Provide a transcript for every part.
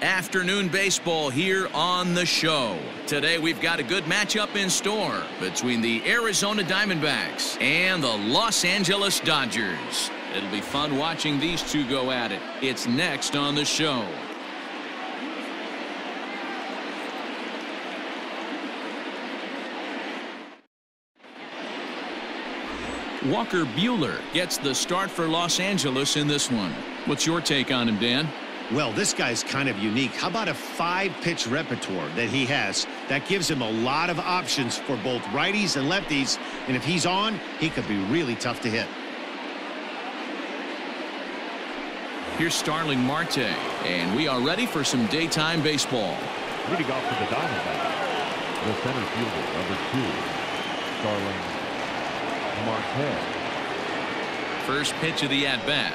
Afternoon baseball here on the show. Today we've got a good matchup in store between the Arizona Diamondbacks and the Los Angeles Dodgers. It'll be fun watching these two go at it. It's next on the show. Walker Buehler gets the start for Los Angeles in this one. What's your take on him, Dan? Well, this guy's kind of unique. How about a 5-pitch repertoire that he has? That gives him a lot of options for both righties and lefties. And if he's on, he could be really tough to hit. Here's Starling Marte, and we are ready for some daytime baseball. Leading off for the Diamondbacks, the center fielder, number 2, Starling Marte. First pitch of the at-bat.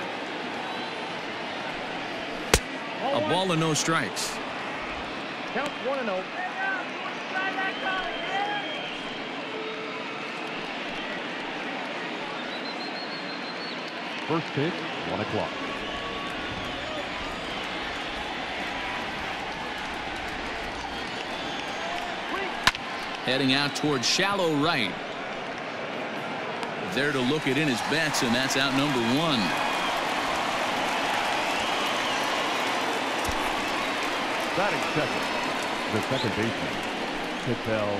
A ball and no strikes. Count 1-0. First pitch, 1 o'clock. Heading out towards shallow right. There to look it in his bets, and that's out number 1. Batting second, the second baseman, Ketel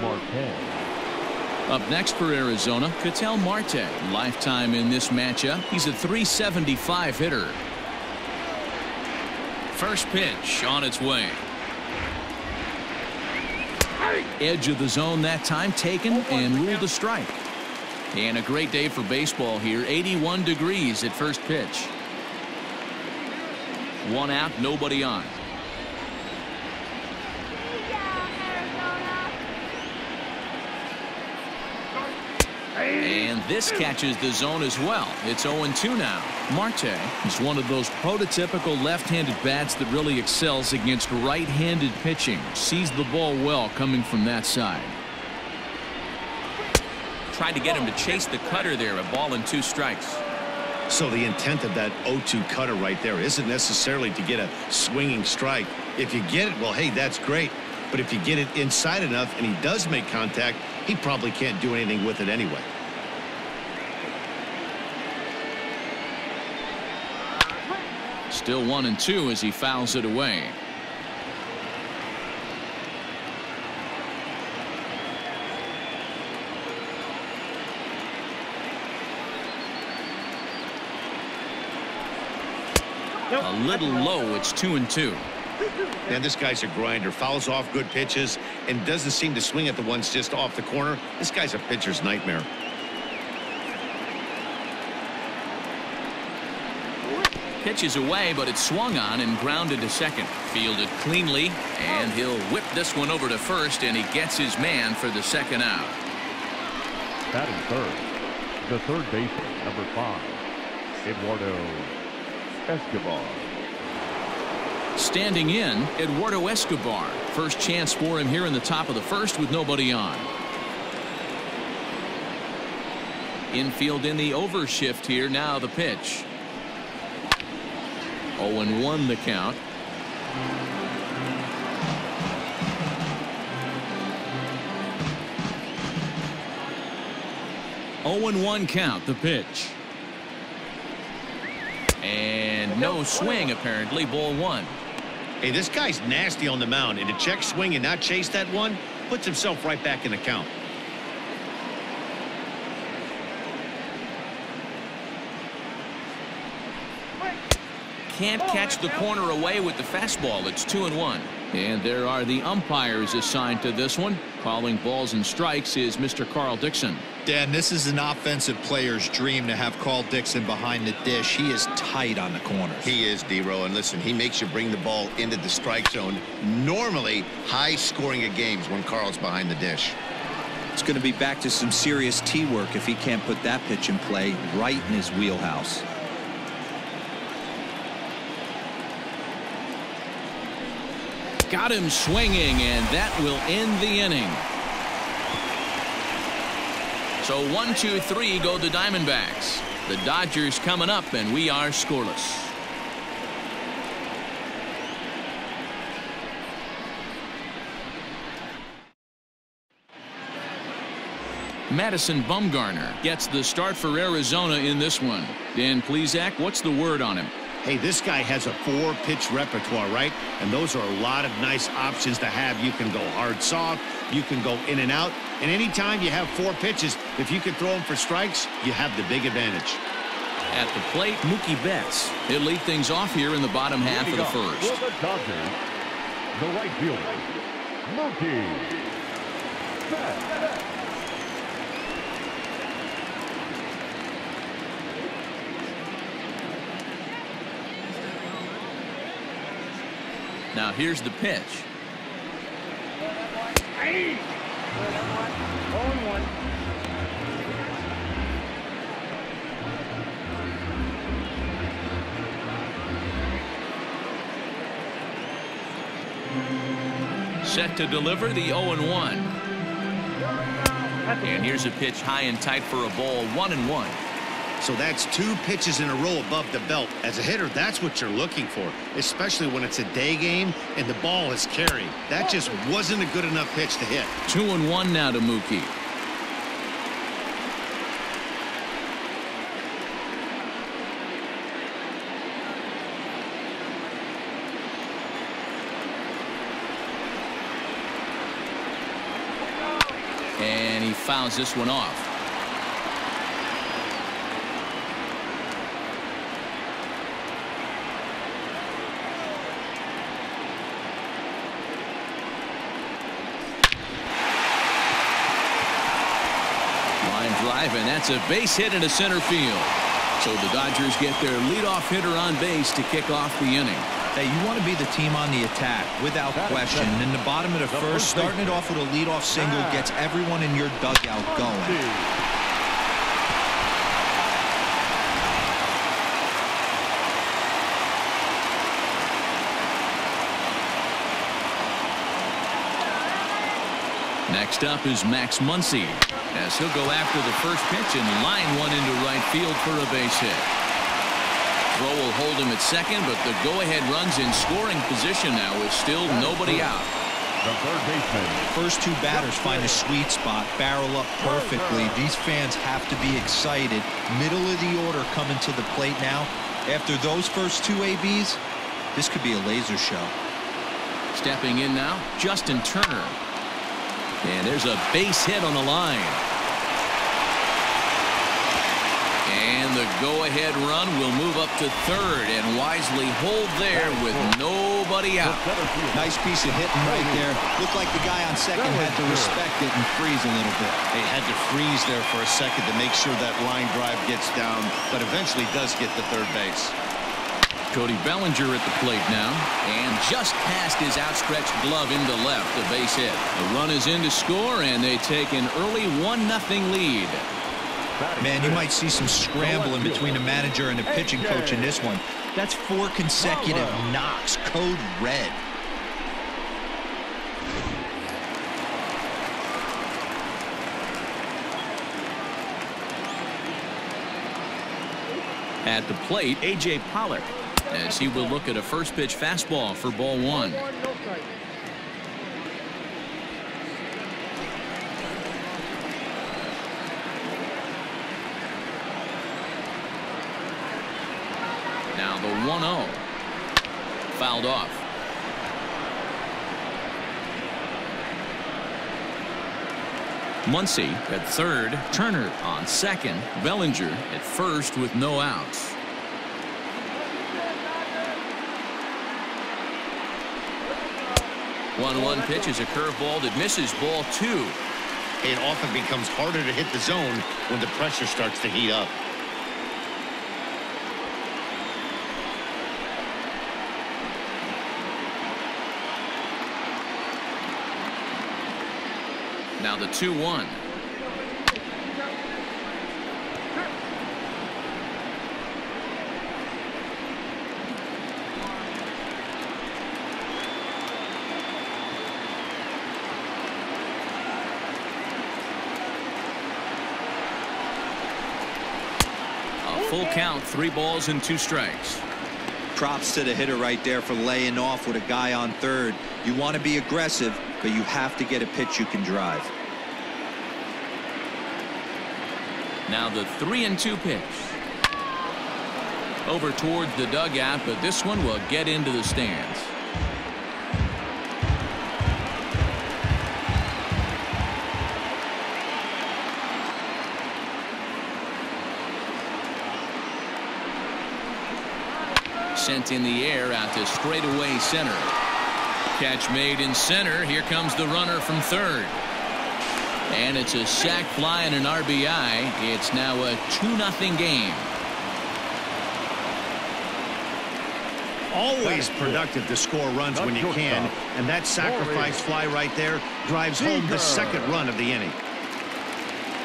Marte. Up next for Arizona, Ketel Marte. Lifetime in this matchup. He's a .375 hitter. First pitch on its way. Edge of the zone that time taken and ruled a strike. And a great day for baseball here. 81 degrees at first pitch. 1 out, nobody on. And this catches the zone as well. It's 0-2 now. Marte is one of those prototypical left-handed bats that really excels against right-handed pitching. Sees the ball well coming from that side. Tried to get him to chase the cutter there. A ball and 2 strikes. So the intent of that 0-2 cutter right there isn't necessarily to get a swinging strike. If you get it, well, hey, that's great. But if you get it inside enough and he does make contact, he probably can't do anything with it anyway. Still 1-2 as he fouls it away. A little low. It's 2-2. Man, this guy's a grinder. Fouls off good pitches and doesn't seem to swing at the ones just off the corner. This guy's a pitcher's nightmare. Pitches away, but it's swung on and grounded to second. Fielded cleanly, and he'll whip this one over to first, and he gets his man for the second out. Batting third, the third baseman, number 5, Eduardo Escobar. Standing in, Eduardo Escobar. First chance for him here in the top of the first with nobody on. Infield in the overshift here. Now the pitch. 0-1 the count. (0-1) count. The pitch. And no swing apparently. Ball 1. Hey, this guy's nasty on the mound, and to check swing and not chase that one puts himself right back in the count. Can't catch the corner away with the fastball. It's 2-1. And there are the umpires assigned to this one. Calling balls and strikes is Mr. Carl Dixon. Dan, this is an offensive player's dream to have Carl Dixon behind the dish. He is tight on the corners. He is, D-Row, and listen, he makes you bring the ball into the strike zone. Normally high scoring of games when Carl's behind the dish. It's going to be back to some serious tee work if he can't put that pitch in play right in his wheelhouse. Got him swinging, and that will end the inning. So 1-2-3 go the Diamondbacks. The Dodgers coming up, and we are scoreless. Madison Bumgarner gets the start for Arizona in this one. Dan Plesac, what's the word on him? Hey, this guy has a 4-pitch repertoire, right? And those are a lot of nice options to have. You can go hard, soft. You can go in and out. And anytime you have 4 pitches, if you can throw them for strikes, you have the big advantage. At the plate, Mookie Betts. He'll lead things off here in the bottom half of the first. For the Dodgers, the right fielder, Mookie Betts. Now here's the pitch. 0-1. Set to deliver the 0-1. And here's a pitch high and tight for a ball, 1-1. So that's 2 pitches in a row above the belt. As a hitter, that's what you're looking for, especially when it's a day game and the ball is carried. That just wasn't a good enough pitch to hit. 2-1 now to Mookie. And he fouls this one off. Drive, and that's a base hit into center field. So the Dodgers get their leadoff hitter on base to kick off the inning. Hey, you want to be the team on the attack, without question. And in the bottom of the first, starting it off with a leadoff single gets everyone in your dugout going. Next up is Max Muncie, as he'll go after the first pitch and line one into right field for a base hit. Throw will hold him at second, but the go-ahead run's in scoring position now with still nobody out. The third baseman. First 2 batters find a sweet spot, barrel up perfectly. These fans have to be excited. Middle of the order coming to the plate now. After those first 2 ABs, this could be a laser show. Stepping in now, Justin Turner. And there's a base hit on the line. And the go-ahead run will move up to third and wisely hold there with nobody out. Nice piece of hitting right there. Looked like the guy on second had to respect it and freeze a little bit. They had to freeze there for a second to make sure that line drive gets down, but eventually does get to third base. Cody Bellinger at the plate now, and just past his outstretched glove into left, a base hit. The run is in to score, and they take an early 1-0 lead. Man, you might see some scrambling between the manager and the pitching coach in this one. That's 4 consecutive knocks, code red. At the plate, A.J. Pollock, as he will look at a first pitch fastball for ball 1. Now the 1-0. Fouled off. Muncie at third, Turner on second, Bellinger at first with no outs. One pitch is a curveball that misses ball 2. It often becomes harder to hit the zone when the pressure starts to heat up. Now the 2-1. A full count, 3 balls and 2 strikes. Props to the hitter right there for laying off with a guy on third. You want to be aggressive, but you have to get a pitch you can drive. Now the 3-2 pitch. Over towards the dugout, but this one will get into the stands. Sent in the air out to straightaway center. Catch made in center. Here comes the runner from third. And it's a sac fly and an RBI. It's now a 2-0 game. Always productive to score runs when you can, and that sacrifice fly right there drives home the second run of the inning.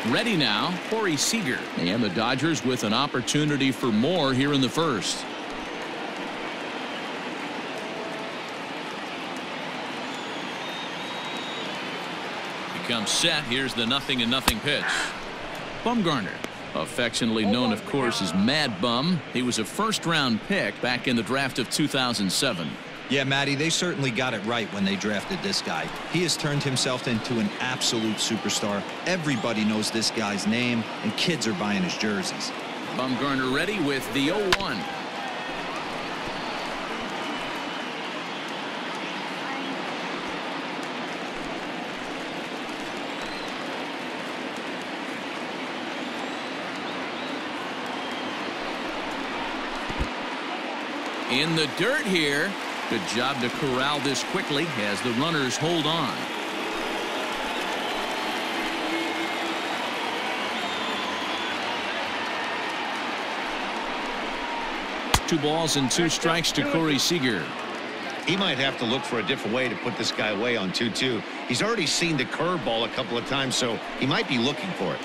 Ready now, Corey Seager. And the Dodgers with an opportunity for more here in the first. Comes set. Here's the 0-0 pitch. Bumgarner, affectionately known, of course, as Mad Bum. He was a first-round pick back in the draft of 2007. Yeah, Matty, they certainly got it right when they drafted this guy. He has turned himself into an absolute superstar. Everybody knows this guy's name, and kids are buying his jerseys. Bumgarner ready with the 0-1. In the dirt here. Good job to corral this quickly as the runners hold on. Two balls and two strikes to Corey Seager. He might have to look for a different way to put this guy away on 2-2. He's already seen the curveball a couple of times, so he might be looking for it.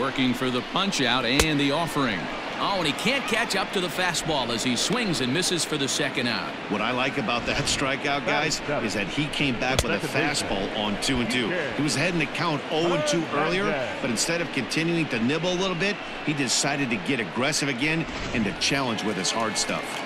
Working for the punch out and the offering. Oh, and he can't catch up to the fastball as he swings and misses for the second out. What I like about that strikeout, guys, is that he came back with a fastball on 2-2. He was heading to count 0-2 earlier, but instead of continuing to nibble a little bit, he decided to get aggressive again and to challenge with his hard stuff.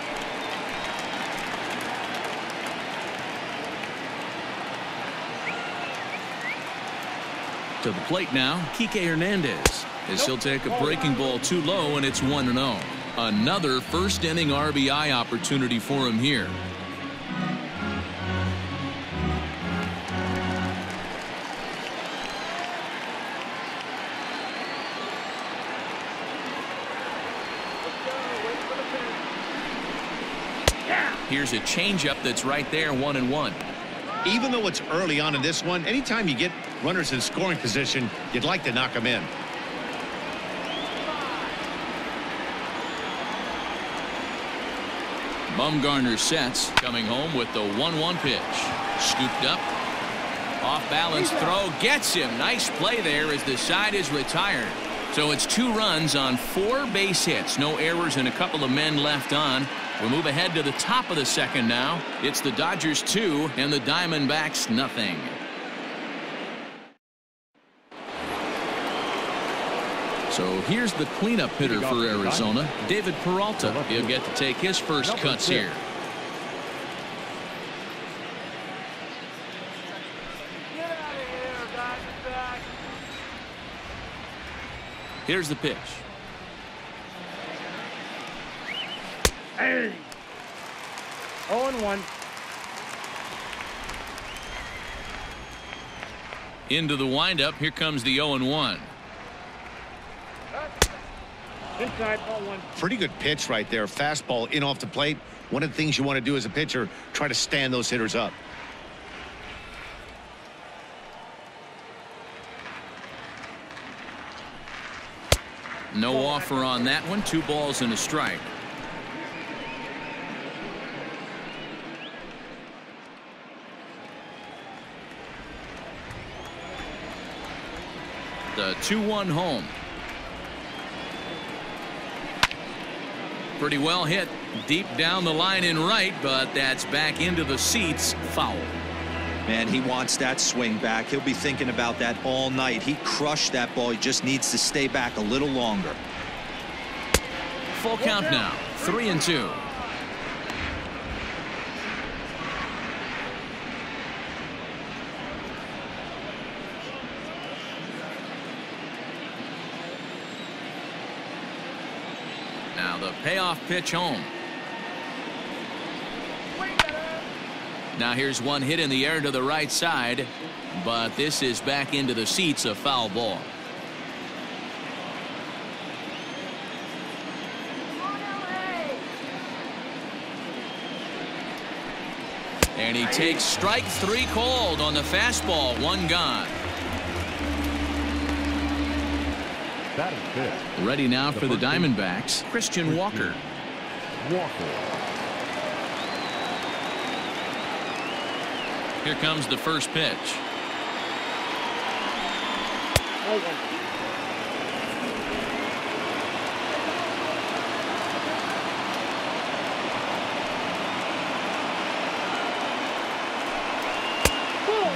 To the plate now, Kike Hernandez, as he'll take a breaking ball too low, and it's 1-0. Another first inning RBI opportunity for him here. Here's a changeup that's right there, 1-1. Even though it's early on in this one, anytime you get runners in scoring position, you'd like to knock them in. Bumgarner sets, coming home with the 1-1 pitch. Scooped up. Off balance throw gets him. Nice play there as the side is retired. So it's 2 runs on 4 base hits. No errors and a couple of men left on. We move ahead to the top of the second now. It's the Dodgers 2 and the Diamondbacks nothing. So here's the cleanup hitter for Arizona, David Peralta. He'll get to take his first cuts here. Here's the pitch. Hey. 0-1. Into the windup. Here comes the 0-1. Inside, 0-1. Pretty good pitch right there. Fastball in off the plate. One of the things you want to do as a pitcher, try to stand those hitters up. No offer on that one. 2 balls and a strike. The 2-1 home. Pretty well hit deep down the line in right, but that's back into the seats. Foul. Man, he wants that swing back. He'll be thinking about that all night. He crushed that ball. He just needs to stay back a little longer. Full count now. 3-2. Now the payoff pitch home. Now here's one hit in the air to the right side, but this is back into the seats, a foul ball. And he takes strike 3 called on the fastball. 1 gone. That is fifth. Ready now for the Diamondbacks, Christian Walker. Here comes the first pitch.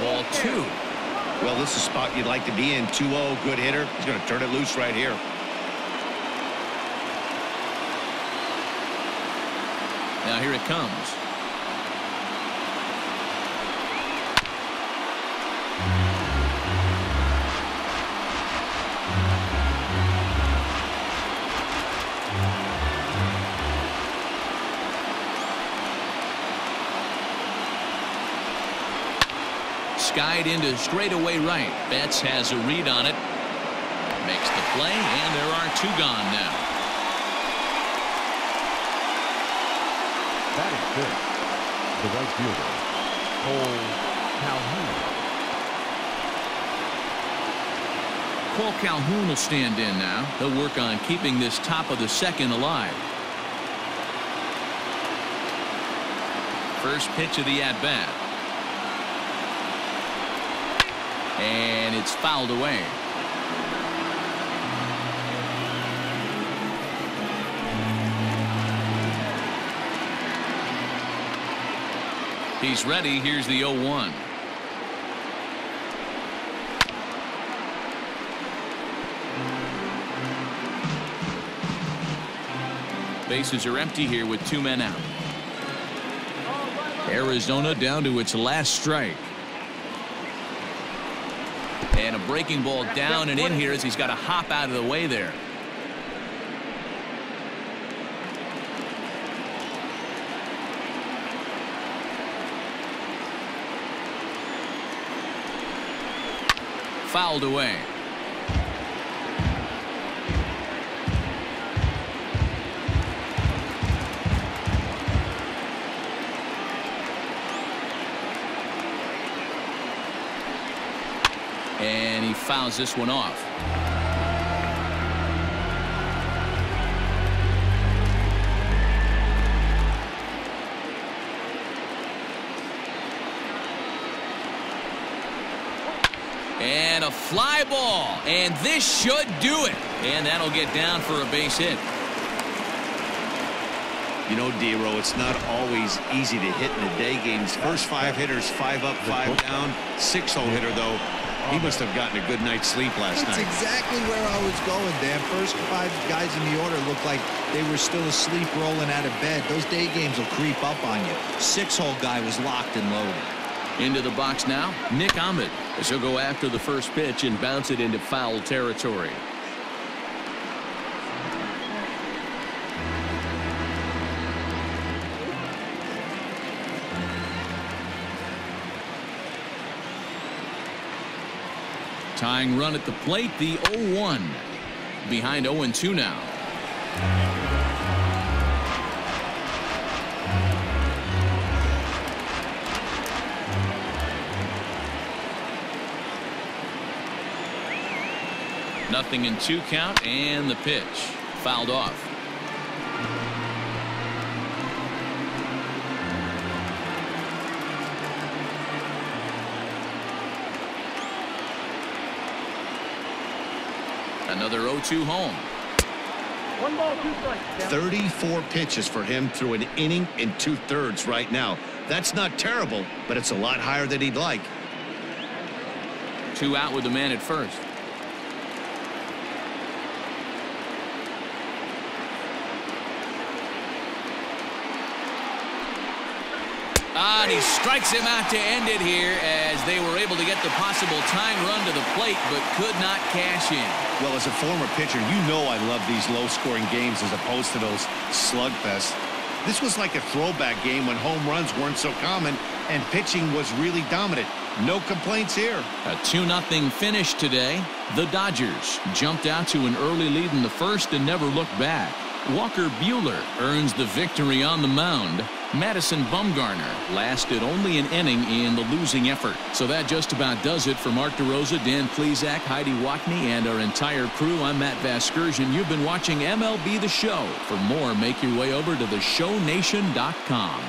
Ball 2. Well, this is a spot you'd like to be in. 2-0, good hitter. He's going to turn it loose right here. Now here it comes. Skied into straightaway right. Betts has a read on it. Makes the play, and there are 2 gone now. That is fifth. The right fielder, Cole Calhoun. Cole Calhoun will stand in now. He'll work on keeping this top of the second alive. First pitch of the at-bat. And it's fouled away. He's ready. Here's the 0-1. Bases are empty here with 2 men out. Arizona down to its last strike. And a breaking ball down and in here as he's got to hop out of the way there. Fouled away. And he fouls this one off. And a fly ball. And this should do it. And that'll get down for a base hit. You know, D-Row, it's not always easy to hit in the day games. First 5 hitters, 5 up, 5 down. 6-hole hitter, though. He must have gotten a good night's sleep last night. That's exactly where I was going, Dan. First 5 guys in the order looked like they were still asleep rolling out of bed. Those day games will creep up on you. 6-hole guy was locked and loaded. Into the box now, Nick Ahmed, as he'll go after the first pitch and bounce it into foul territory. Tying run at the plate, the 0-1. Behind 0-2 now. Nothing in 2 count, and the pitch fouled off. Another 0-2 home. 1 ball, 2 strikes. 34 pitches for him through an inning and 2/3 right now. That's not terrible, but it's a lot higher than he'd like. 2 out with the man at first. And he strikes him out to end it here as they were able to get the possible tying run to the plate but could not cash in. Well, as a former pitcher, you know I love these low-scoring games as opposed to those slugfests. This was like a throwback game when home runs weren't so common and pitching was really dominant. No complaints here. A 2-0 finish today. The Dodgers jumped out to an early lead in the first and never looked back. Walker Buehler earns the victory on the mound. Madison Bumgarner lasted only an inning in the losing effort. So that just about does it for Mark DeRosa, Dan Plesac, Heidi Watney, and our entire crew. I'm Matt Vasgersian. You've been watching MLB The Show. For more, make your way over to theshownation.com.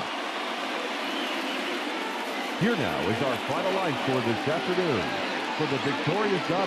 Here now is our final line score this afternoon for the victorious Dodgers.